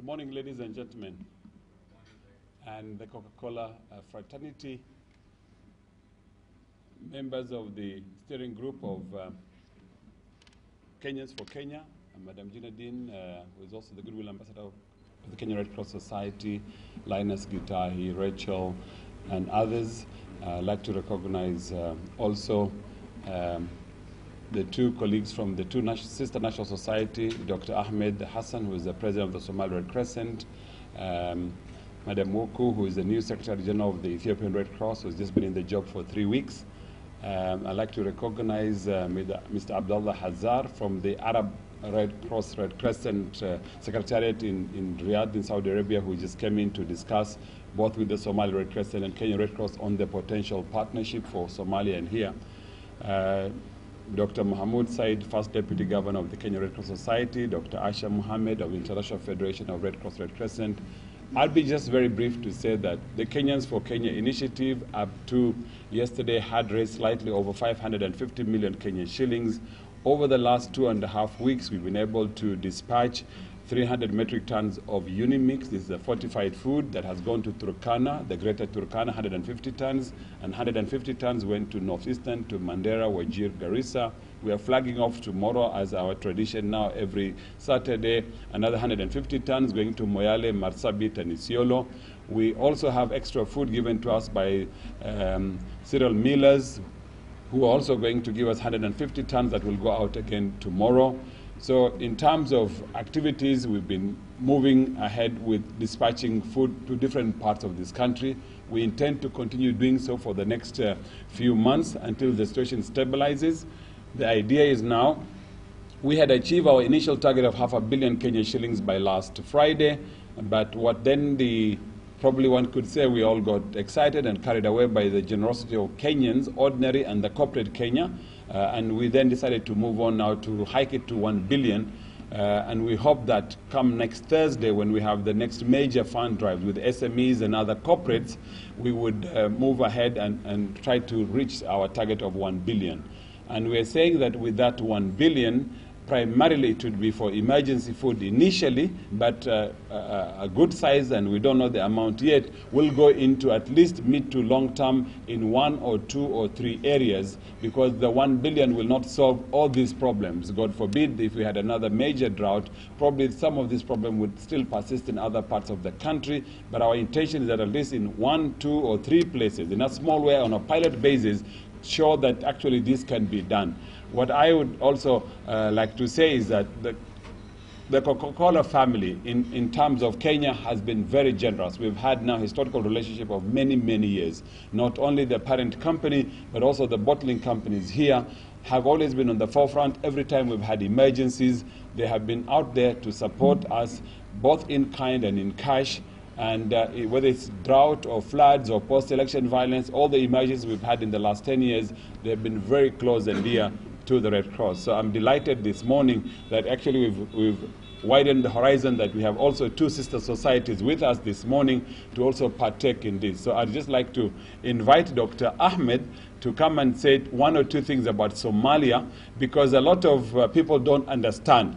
Good morning, ladies and gentlemen, and the Coca Cola fraternity, members of the steering group of Kenyans for Kenya, and Madam Gina Dean, who is also the Goodwill Ambassador of the Kenya Red Cross Society, Linus Gitahi, Rachel, and others. I'd like to recognize also the two colleagues from the sister national society, Dr. Ahmed Hassan, who is the president of the Somali Red Crescent, Madam Woku, who is the new Secretary General of the Ethiopian Red Cross, who has just been in the job for 3 weeks. I'd like to recognize Mr. Abdullah Hazar from the Arab Red Cross Red Crescent Secretariat in Riyadh in Saudi Arabia, who just came in to discuss both with the Somali Red Crescent and Kenya Red Cross on the potential partnership for Somalia and here. Dr. Mahmoud Said, First Deputy Governor of the Kenya Red Cross Society, Dr. Asha Muhammad of the International Federation of Red Cross Red Crescent. I'll be just very brief to say that the Kenyans for Kenya initiative up to yesterday had raised slightly over 550 million Kenyan shillings. Over the last 2.5 weeks, we've been able to dispatch 300 metric tons of Unimix. This is a fortified food that has gone to Turkana, the greater Turkana, 150 tons, and 150 tons went to Northeastern, to Mandera, Wajir, Garissa. We are flagging off tomorrow, as our tradition now, every Saturday, another 150 tons going to Moyale, Marsabit, and Isiolo. We also have extra food given to us by cereal millers, who are also going to give us 150 tons that will go out again tomorrow. So in terms of activities, we've been moving ahead with dispatching food to different parts of this country. We intend to continue doing so for the next few months until the situation stabilizes. The idea is now, we had achieved our initial target of 500 million Kenyan shillings by last Friday, but what then probably one could say we all got excited and carried away by the generosity of Kenyans, ordinary and the corporate Kenya, and we then decided to move on now to hike it to 1 billion. And we hope that come next Thursday, when we have the next major fund drive with SMEs and other corporates, we would move ahead and try to reach our target of 1 billion. And we're saying that with that 1 billion, primarily it would be for emergency food initially, but a good size, and we don't know the amount yet, will go into at least mid to long term in 1 or 2 or 3 areas, because the 1 billion will not solve all these problems. God forbid, if we had another major drought, probably some of this problem would still persist in other parts of the country, but our intention is that at least in 1, 2 or 3 places, in a small way, on a pilot basis, show that actually this can be done. What I would also like to say is that the Coca Cola family, in terms of Kenya, has been very generous. We've had now a historical relationship of many, many years. Not only the parent company, but also the bottling companies here have always been on the forefront. Every time we've had emergencies, they have been out there to support us, both in kind and in cash. And whether it's drought or floods or post-election violence, all the emergencies we've had in the last 10 years, they've been very close and dear to the Red Cross. So I'm delighted this morning that actually we've widened the horizon, that we have also 2 sister societies with us this morning to also partake in this. So I'd just like to invite Dr. Ahmed to come and say 1 or 2 things about Somalia, because a lot of people don't understand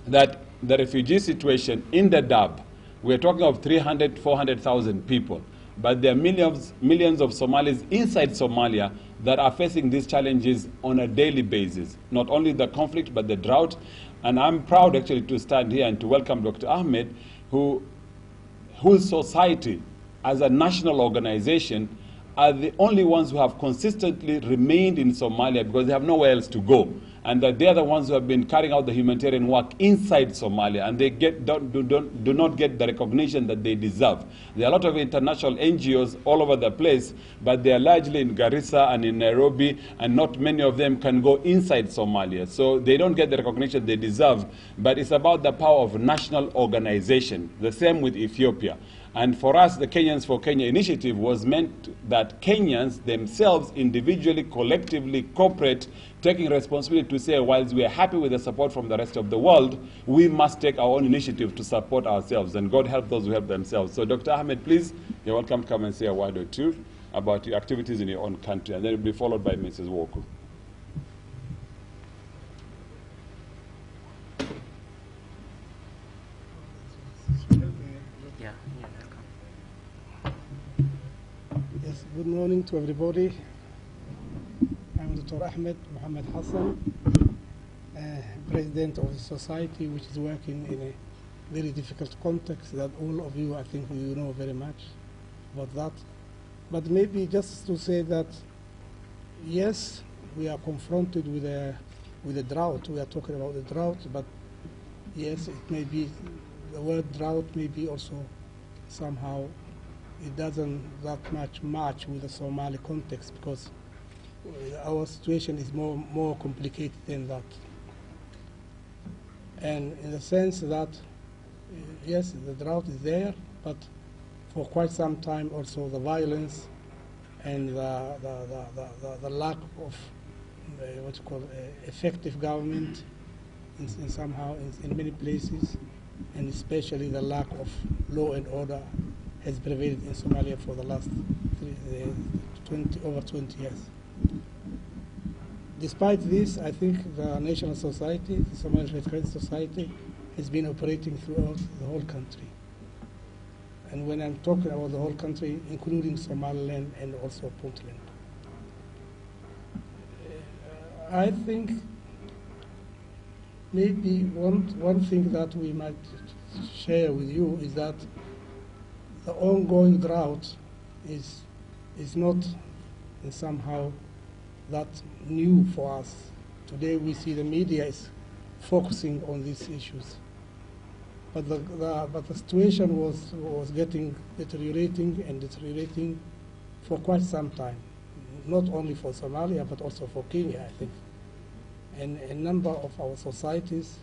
that the refugee situation in the Dab, we're talking of 300,000, 400,000 people, but there are millions of Somalis inside Somalia that are facing these challenges on a daily basis. Not only the conflict, but the drought. And I'm proud actually to stand here and to welcome Dr. Ahmed, whose society as a national organization are the only ones who have consistently remained in Somalia, because they have nowhere else to go. And that they are the ones who have been carrying out the humanitarian work inside Somalia, and they do not get the recognition that they deserve. There are a lot of international NGOs all over the place, but they are largely in Garissa and in Nairobi, and not many of them can go inside Somalia. So they don't get the recognition they deserve, but it's about the power of national organization. The same with Ethiopia. And for us, the Kenyans for Kenya initiative was meant that Kenyans themselves, individually, collectively, corporate, taking responsibility to say, whilst we are happy with the support from the rest of the world, we must take our own initiative to support ourselves. And God help those who help themselves. So Dr. Ahmed, please, you're welcome to come and say a word or 2 about your activities in your own country. And then it will be followed by Mrs. Woku. Yeah, you're welcome. Yes, good morning to everybody. I'm Dr. Ahmed Mohammed Hassan, President of the society, which is working in a very difficult context that all of you, I think, you know very much about that. But maybe just to say that, yes, we are confronted with a drought. We are talking about the drought, but yes, it may be, the word drought may be also somehow, it doesn't that much match with the Somali context, because our situation is more complicated than that. And in the sense that, yes, the drought is there, but for quite some time also the violence and the lack of what you call effective government in many places, and especially the lack of law and order has prevailed in Somalia for the last over 20 years. Despite this, I think the national society, the Somali Red Crescent Society, has been operating throughout the whole country. And when I'm talking about the whole country, including Somaliland and also Puntland. I think maybe one thing that we might share with you is that the ongoing drought is not somehow that new for us. Today we see the media is focusing on these issues. But the situation was getting deteriorating for quite some time, not only for Somalia, but also for Kenya, I think. And a number of our societies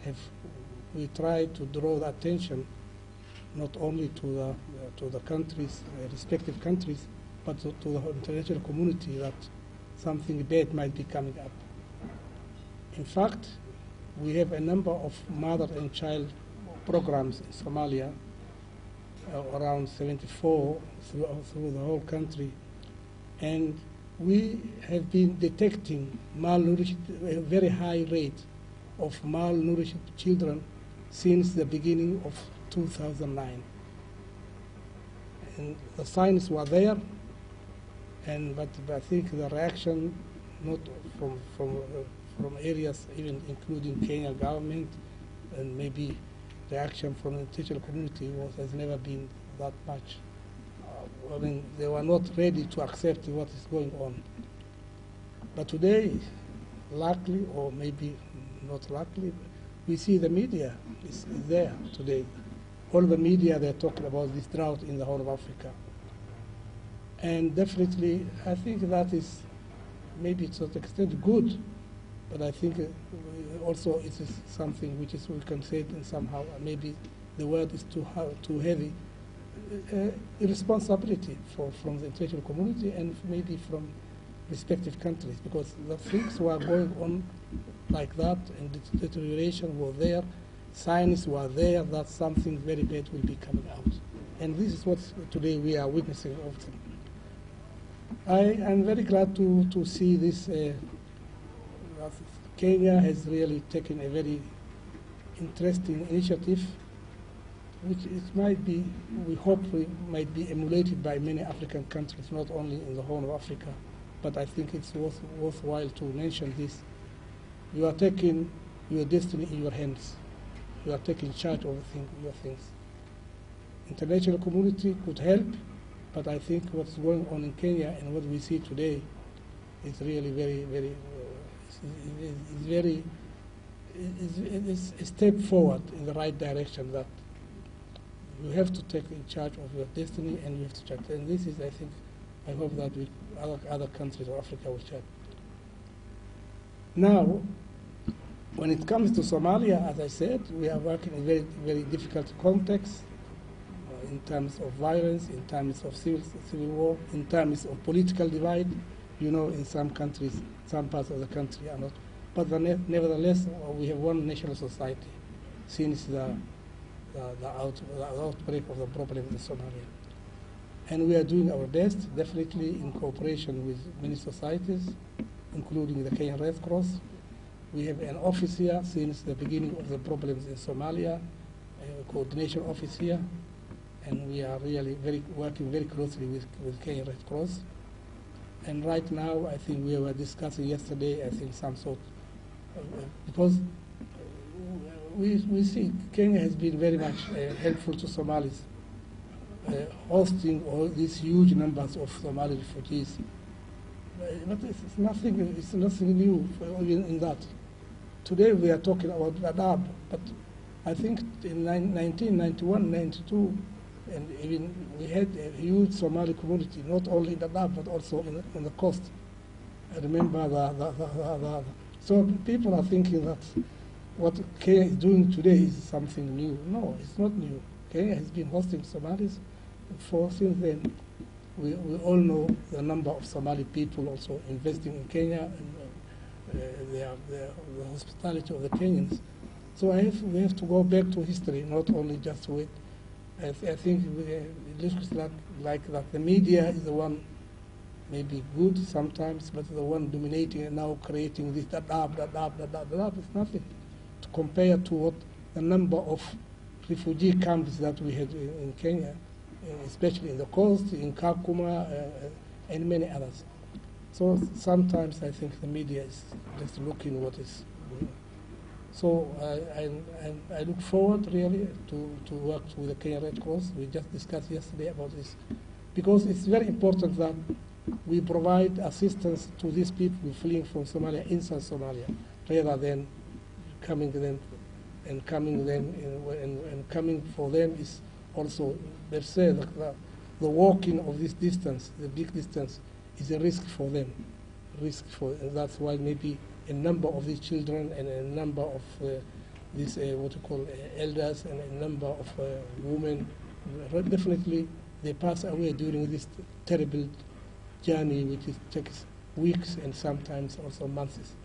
we tried to draw the attention not only to the countries, respective countries, but to the international community that something bad might be coming up. In fact, we have a number of mother and child programs in Somalia, around 74 through the whole country, and we have been detecting a very high rate of malnourished children since the beginning of 2009. And the signs were there, but I think the reaction, not from areas even including Kenyan government, and maybe reaction from the international community has never been that much. I mean, they were not ready to accept what is going on. But today, luckily, or maybe not luckily, we see the media is there today. All the media, they're talking about this drought in the whole of Africa. And definitely, I think that is maybe to an extent good, but I think also it is something which is, we can say it somehow, maybe the word is too heavy, irresponsibility from the international community and maybe from respective countries, because the things were going on like that and the deterioration was there, signs were there that something very bad will be coming out. And this is what today we are witnessing often. I am very glad to see this. Kenya has really taken a very interesting initiative, which might be, we hope, might be emulated by many African countries, not only in the Horn of Africa, but I think it's worthwhile to mention this. You are taking your destiny in your hands. You are taking charge of your things. International community could help, but I think what's going on in Kenya and what we see today is really is a step forward in the right direction, that you have to take in charge of your destiny and you have to check. And this is, I think, I hope that other countries of Africa will check. Now, when it comes to Somalia, as I said, we are working in a very, very difficult context in terms of violence, in terms of civil war, in terms of political divide. You know, in some countries, some parts of the country are not. But nevertheless, we have one national society since the outbreak of the problem in Somalia. And we are doing our best, definitely in cooperation with many societies, including the Kenyan Red Cross. We have an office here since the beginning of the problems in Somalia, a coordination office here, and we are really working very closely with Kenya Red Cross. And right now, I think we were discussing yesterday, I think some sort, because we see Kenya has been very much helpful to Somalis, hosting all these huge numbers of Somali refugees. But it's nothing new even in that. Today we are talking about Dadaab, but I think in 1991, 92, and even we had a huge Somali community, not only in Dadaab, but also on the coast. I remember so people are thinking that what Kenya is doing today is something new. No, it's not new. Kenya has been hosting Somalis since then. We all know the number of Somali people also investing in Kenya, and the hospitality of the Kenyans. So we have to go back to history, not only just wait. I think it looks like that the media is the one maybe good sometimes, but the one dominating and now creating this Dadaab is nothing to compare to what the number of refugee camps that we had in Kenya, especially in the coast, in Kakuma, and many others. So sometimes I think the media is just looking what is going on. So I look forward really to work with the Kenya Red Cross. We just discussed yesterday about this, because it's very important that we provide assistance to these people fleeing from Somalia inside Somalia, rather than coming for them is also, they say that the walking of this distance, the big distance, is a risk for them. And that's why maybe a number of these children and a number of these what you call elders and a number of women, definitely they pass away during this terrible journey, which takes weeks and sometimes also months.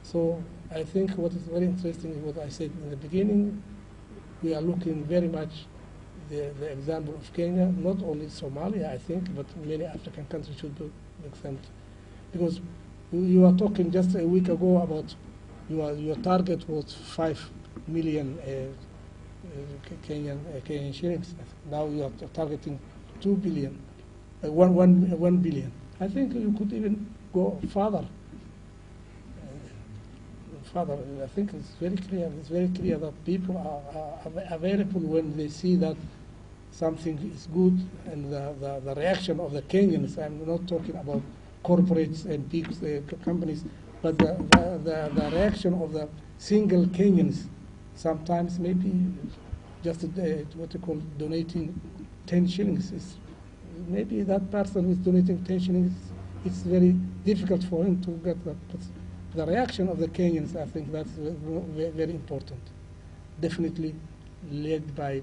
So I think what is very interesting is what I said in the beginning. We are looking very much the example of Kenya, not only Somalia, I think, but many African countries should be exempt. Because you were talking just a week ago about your target was 5 million Kenyan shillings. Now you are targeting 2 billion, 1 billion. I think you could even go further. I think it's very clear. It's very clear that people are available when they see that something is good, and the reaction of the Kenyans. I'm not talking about corporates and big companies, but the reaction of the single Kenyans. Sometimes maybe just what you call donating 10 shillings. Maybe that person who is donating 10 shillings, it's very difficult for him to get that. But the reaction of the Kenyans, I think that's very, very important. Definitely led by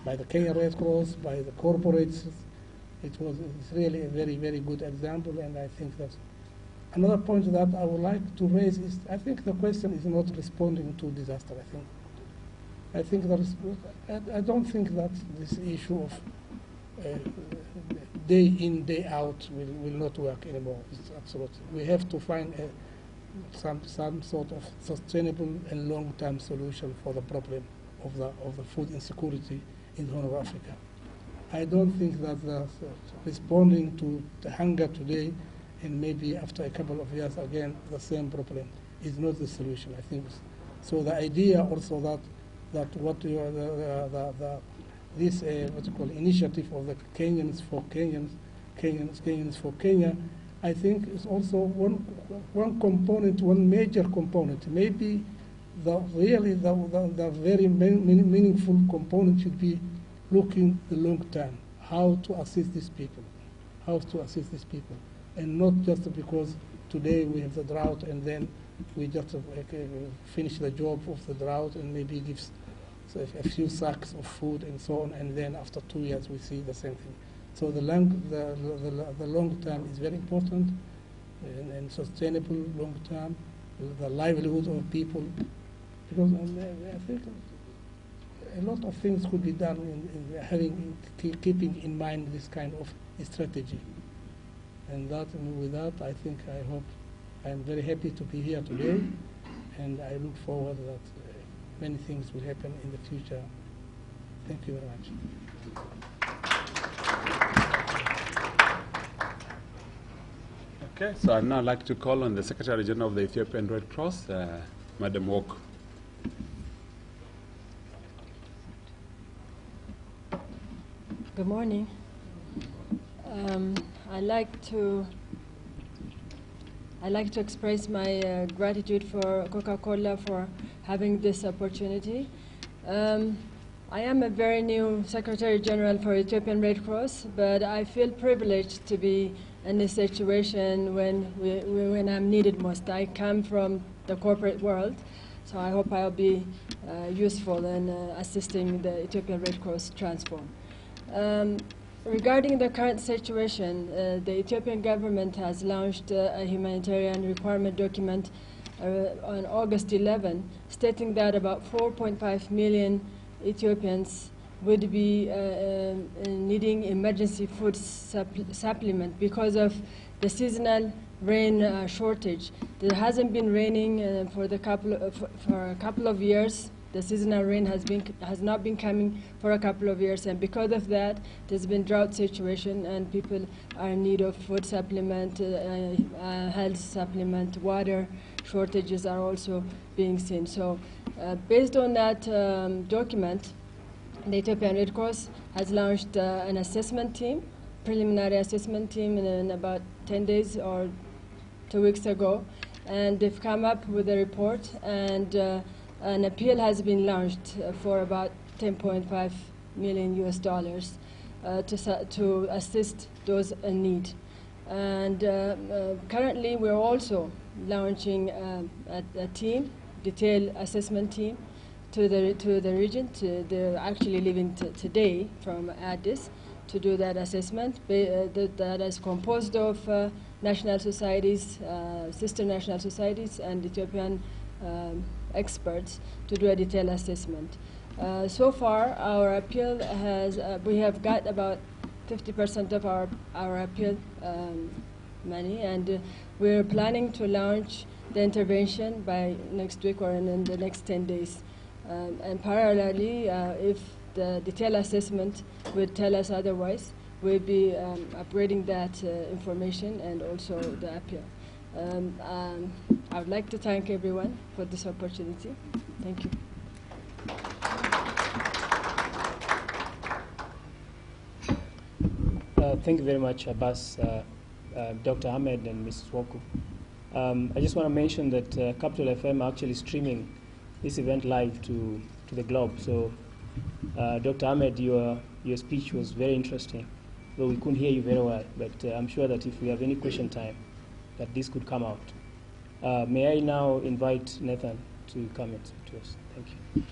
the Kenya Red Cross, by the corporates. It's really a very, very good example, and I think that's another point that I would like to raise is, I think the question is not responding to disaster. I don't think that this issue of day in, day out will not work anymore. It's absolutely. We have to find some sort of sustainable and long-term solution for the problem of the food insecurity in the Horn of Africa. I don't think that responding to the hunger today and maybe after a couple of years again the same problem is not the solution. I think so. The idea also that what this what you call initiative of the Kenyans for Kenyans, Kenyans for Kenya, I think is also one component, one major component. Maybe the very meaningful component should be looking the long term, how to assist these people, and not just because today we have the drought and then we just finish the job of the drought and maybe gives a few sacks of food and so on, and then after 2 years we see the same thing. So the long term is very important, and sustainable long term, the livelihood of people, because I think a lot of things could be done in keeping in mind this kind of strategy. And with that, I think I hope I'm very happy to be here today, and I look forward that many things will happen in the future Thank you very much. Okay, so I'd now like to call on the Secretary General of the Ethiopian Red Cross, Madam Walk. Good morning. I'd like to express my gratitude for Coca Cola for having this opportunity. I am a very new Secretary General for Ethiopian Red Cross, but I feel privileged to be in this situation when I'm needed most. I come from the corporate world, so I hope I'll be useful in assisting the Ethiopian Red Cross transform. Regarding the current situation, the Ethiopian government has launched a humanitarian requirement document on August 11, stating that about 4.5 million Ethiopians would be needing emergency food supplement because of the seasonal rain shortage. There hasn't been raining for a couple of years. The seasonal rain has not been coming for a couple of years, and because of that, there's been drought situation, and people are in need of food supplement, health supplement, water shortages are also being seen. So, based on that document, the Ethiopian Red Cross has launched an assessment team, preliminary assessment team, in about 10 days or 2 weeks ago, and they've come up with a report, and an appeal has been launched for about $10.5 million to assist those in need. And currently, we're also launching a team, detailed assessment team, to the region. They're actually leaving today from Addis to do that assessment. That is composed of national societies, sister national societies, and Ethiopian experts to do a detailed assessment. So far, our appeal we have got about 50% of our appeal money, and we're planning to launch the intervention by next week or in the next 10 days. And parallelly, if the detailed assessment would tell us otherwise, we'll be upgrading that information and also the appeal. I would like to thank everyone for this opportunity. Thank you. Thank you very much, Abbas, Dr. Ahmed, and Mrs. Woku. I just want to mention that Capital FM are actually streaming this event live to the globe. So, Dr. Ahmed, your speech was very interesting, though we couldn't hear you very well. But I'm sure that if we have any question time, that this could come out. May I now invite Nathan to come and speak to us? Thank you.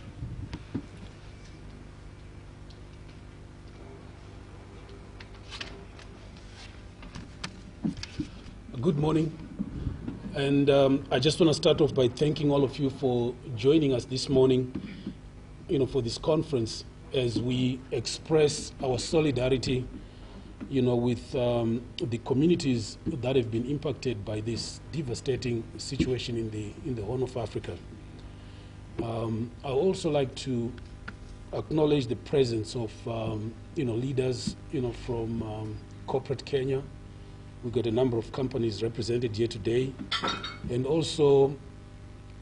Good morning. And I just want to start off by thanking all of you for joining us this morning, for this conference as we express our solidarity, with the communities that have been impacted by this devastating situation in the Horn of Africa. I also like to acknowledge the presence of leaders from corporate Kenya. We've got a number of companies represented here today, and also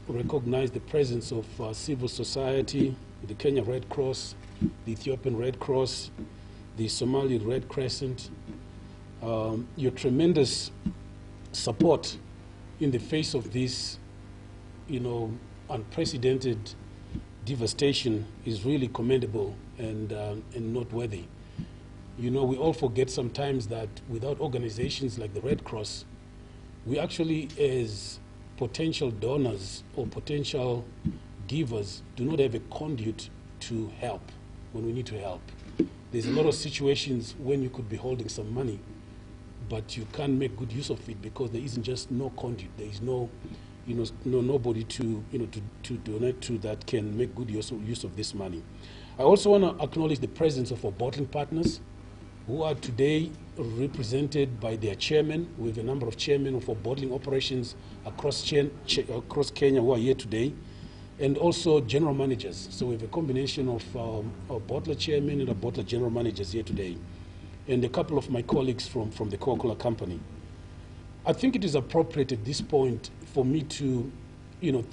recognize the presence of civil society, the Kenya Red Cross, the Ethiopian Red Cross, the Somali Red Crescent. Your tremendous support in the face of this, unprecedented devastation is really commendable and noteworthy. We all forget sometimes that without organizations like the Red Cross, we actually, as potential donors or potential givers, do not have a conduit to help when we need to help. There's a lot of situations when you could be holding some money, but you can't make good use of it because there isn't just no conduit. There is nobody to donate to that can make good use of this money. I also want to acknowledge the presence of our bottling partners, who are today represented by their chairman. We have a number of chairmen of our bottling operations across Kenya who are here today. and also general managers. So we have a combination of our bottler chairman and our bottler general managers here today, and a couple of my colleagues from the Coca Cola company. I think it is appropriate at this point for me to,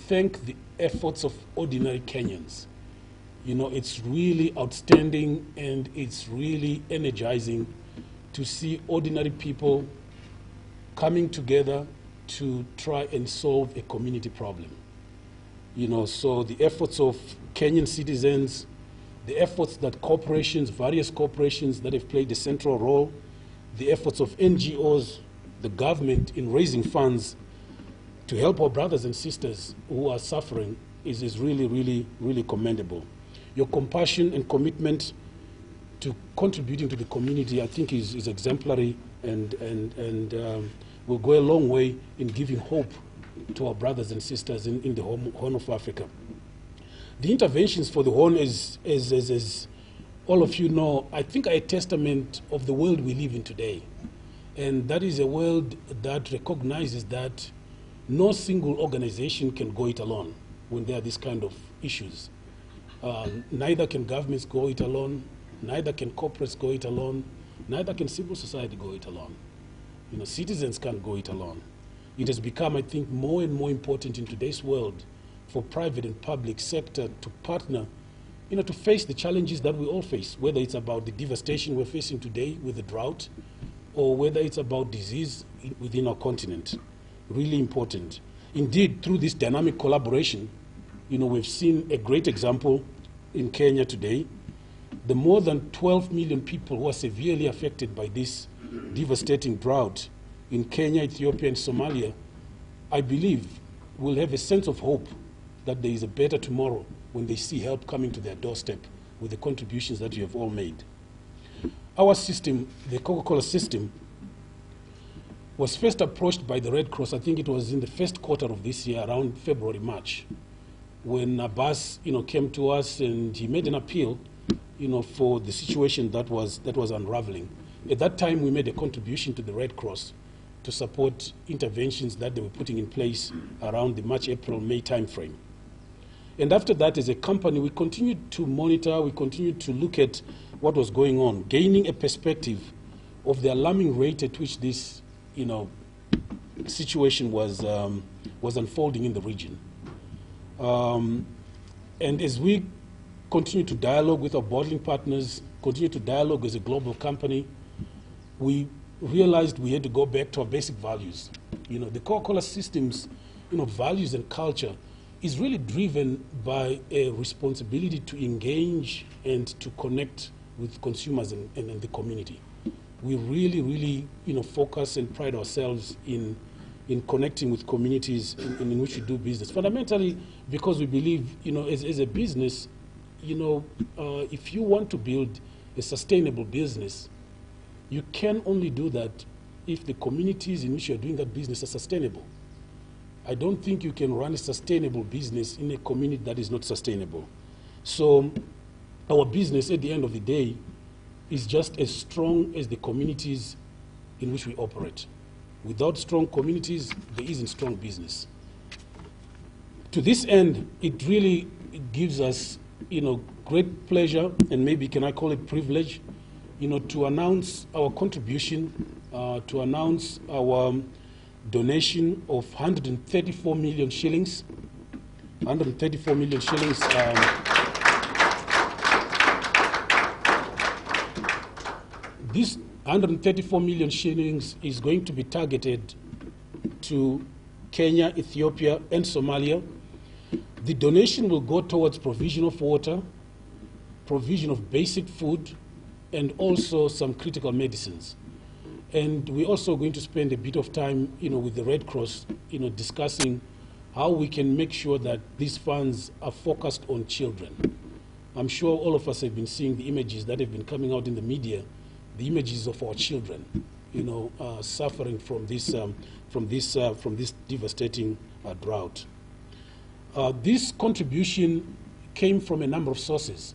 thank the efforts of ordinary Kenyans. It's really outstanding and it's really energizing to see ordinary people coming together to try and solve a community problem. So the efforts of Kenyan citizens, the efforts that corporations, various corporations that have played a central role, the efforts of NGOs, the government in raising funds to help our brothers and sisters who are suffering is really, really, really commendable. Your compassion and commitment to contributing to the community, I think, is exemplary and will go a long way in giving hope to our brothers and sisters in the Horn of Africa. The interventions for the Horn, as all of you know, I think are a testament of the world we live in today. And that is a world that recognizes that no single organization can go it alone when there are these kind of issues. Neither can governments go it alone, neither can corporates go it alone, neither can civil society go it alone. Citizens can't go it alone. It has become, I think, more and more important in today's world for private and public sector to partner, to face the challenges that we all face, whether it's about the devastation we're facing today with the drought, or whether it's about disease within our continent. Really important. Indeed, through this dynamic collaboration, we've seen a great example in Kenya today. The more than 12 million people who are severely affected by this devastating drought in Kenya, Ethiopia, and Somalia, I believe will have a sense of hope that there is a better tomorrow when they see help coming to their doorstep with the contributions that you have all made. Our system, the Coca Cola system, was first approached by the Red Cross. I think it was in the first quarter of this year, around February, March, when Abbas, came to us and he made an appeal, for the situation that was unraveling. At that time, we made a contribution to the Red Cross to support interventions that they were putting in place around the March, April, May timeframe. And after that, as a company, we continued to monitor, we continued to look at what was going on, gaining a perspective of the alarming rate at which this, situation was unfolding in the region. And as we continue to dialogue with our bottling partners, continue to dialogue as a global company, we realized we had to go back to our basic values. The Coca-Cola system's, values and culture is really driven by a responsibility to engage and to connect with consumers and the community. We really, really, focus and pride ourselves in connecting with communities in which we do business. Fundamentally, because we believe, as a business, if you want to build a sustainable business, you can only do that if the communities in which you're doing that business are sustainable. I don't think you can run a sustainable business in a community that is not sustainable. So our business at the end of the day is just as strong as the communities in which we operate. Without strong communities, there isn't strong business. To this end, it really gives us, great pleasure, and maybe can I call it privilege, to announce our contribution, to announce our donation of 134 million shillings. 134 million shillings. This 134 million shillings is going to be targeted to Kenya, Ethiopia, and Somalia. The donation will go towards provision of water, provision of basic food, and also some critical medicines. And we're also going to spend a bit of time, with the Red Cross, discussing how we can make sure that these funds are focused on children. I'm sure all of us have been seeing the images that have been coming out in the media, the images of our children, suffering from this devastating drought. This contribution came from a number of sources.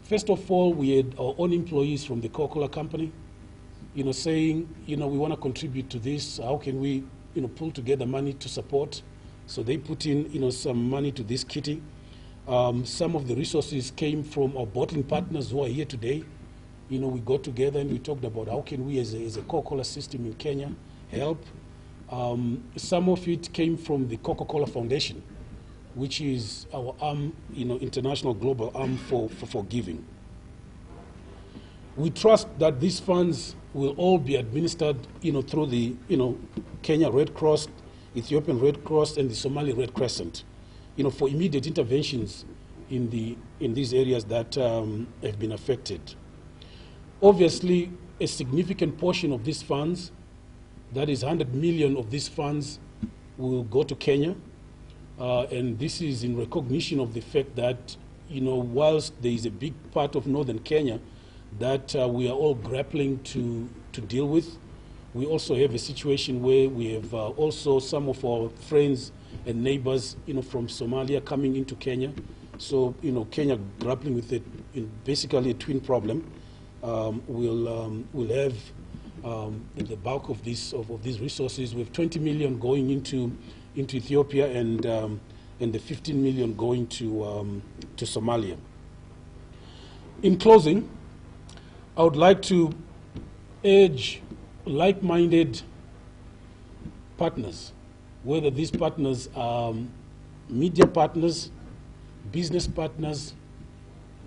First of all, we had our own employees from the Coca Cola company, saying, we want to contribute to this. How can we, pull together money to support? So they put in, some money to this kitty. Some of the resources came from our bottling partners who are here today. We got together and we talked about how can we, as a Coca Cola system in Kenya, help. Some of it came from the Coca Cola Foundation, which is our arm, international global arm for giving. We trust that these funds will all be administered, through the, Kenya Red Cross, Ethiopian Red Cross, and the Somali Red Crescent, for immediate interventions in these areas that have been affected. Obviously, a significant portion of these funds, that is 100 million of these funds, will go to Kenya, and this is in recognition of the fact that, whilst there is a big part of northern Kenya that we are all grappling to deal with, we also have a situation where we have also some of our friends and neighbors, from Somalia coming into Kenya. So, Kenya grappling with basically a twin problem. We'll have the bulk of these resources. We have 20 million going into Ethiopia and the 15 million going to Somalia. In closing, I would like to urge like-minded partners, whether these partners are media partners, business partners,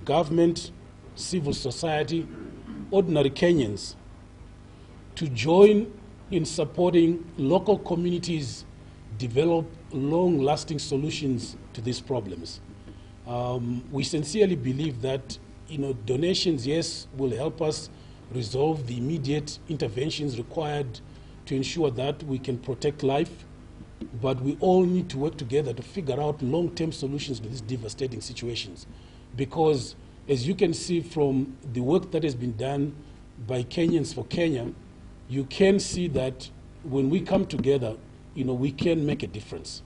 government, civil society, ordinary Kenyans, to join in supporting local communities develop long-lasting solutions to these problems. We sincerely believe that donations, yes, will help us resolve the immediate interventions required to ensure that we can protect life, but we all need to work together to figure out long-term solutions to these devastating situations. Because, as you can see from the work that has been done by Kenyans for Kenya, you can see that when we come together, we can make a difference.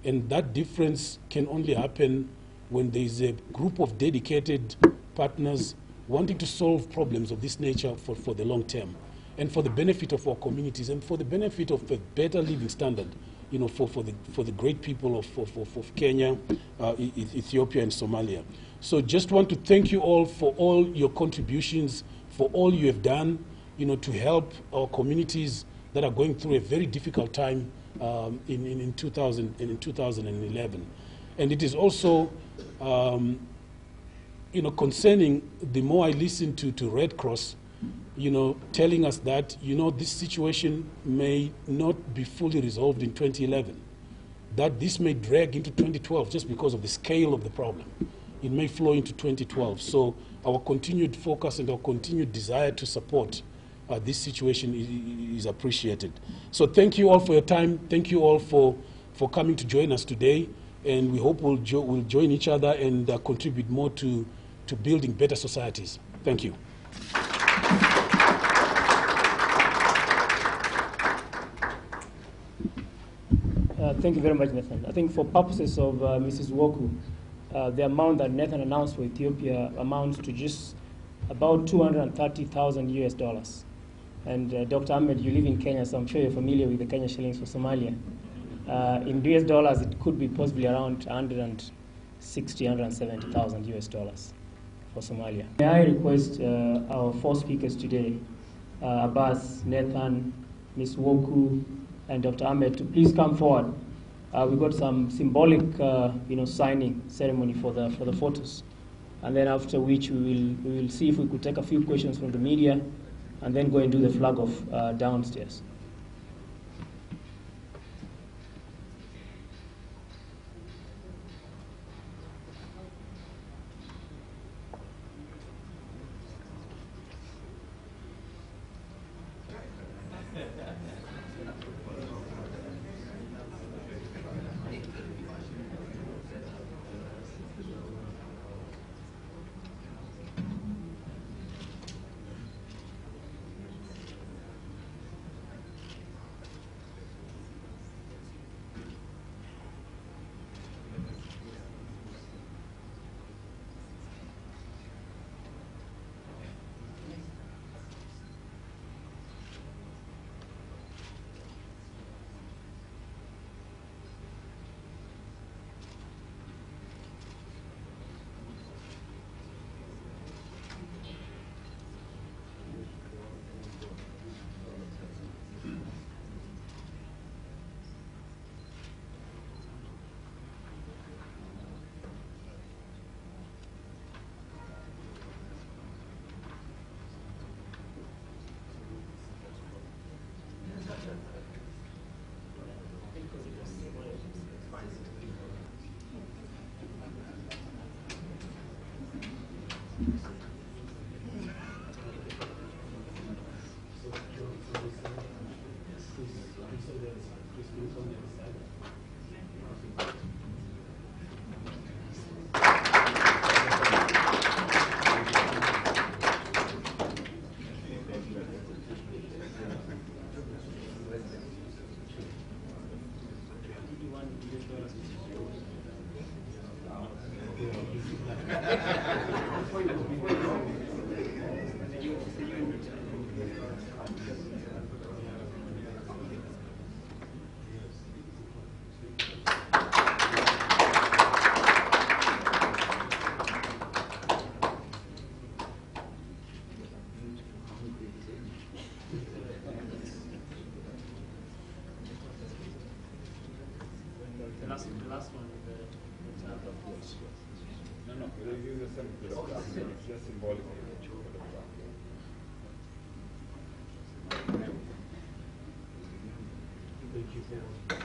And that difference can only happen when there is a group of dedicated partners wanting to solve problems of this nature for the long term, and for the benefit of our communities, and for the benefit of a better living standard, for the great people of Kenya, Ethiopia, and Somalia. So just want to thank you all for all your contributions, for all you have done, to help our communities that are going through a very difficult time in 2011. And it is also concerning, the more I listen to Red Cross, telling us that, this situation may not be fully resolved in 2011, that this may drag into 2012 just because of the scale of the problem. It may flow into 2012. So our continued focus and our continued desire to support this situation is appreciated. So thank you all for your time. Thank you all for coming to join us today. And we hope we'll join each other and contribute more to building better societies. Thank you. Thank you very much, Nathan. I think for purposes of Mrs. Woku, the amount that Nathan announced for Ethiopia amounts to just about $230,000 US. And Dr. Ahmed, you live in Kenya, so I'm sure you're familiar with the Kenya shillings for Somalia. In US dollars, it could be possibly around 170,000 US dollars for Somalia. May I request our four speakers today, Abbas, Nathan, Ms. Woku, and Dr. Ahmed, to please come forward. We've got some symbolic, signing ceremony for the photos, and then after which we will see if we could take a few questions from the media, and then go and do the flag off downstairs. The last one with the No, it's just symbolic. Thank you.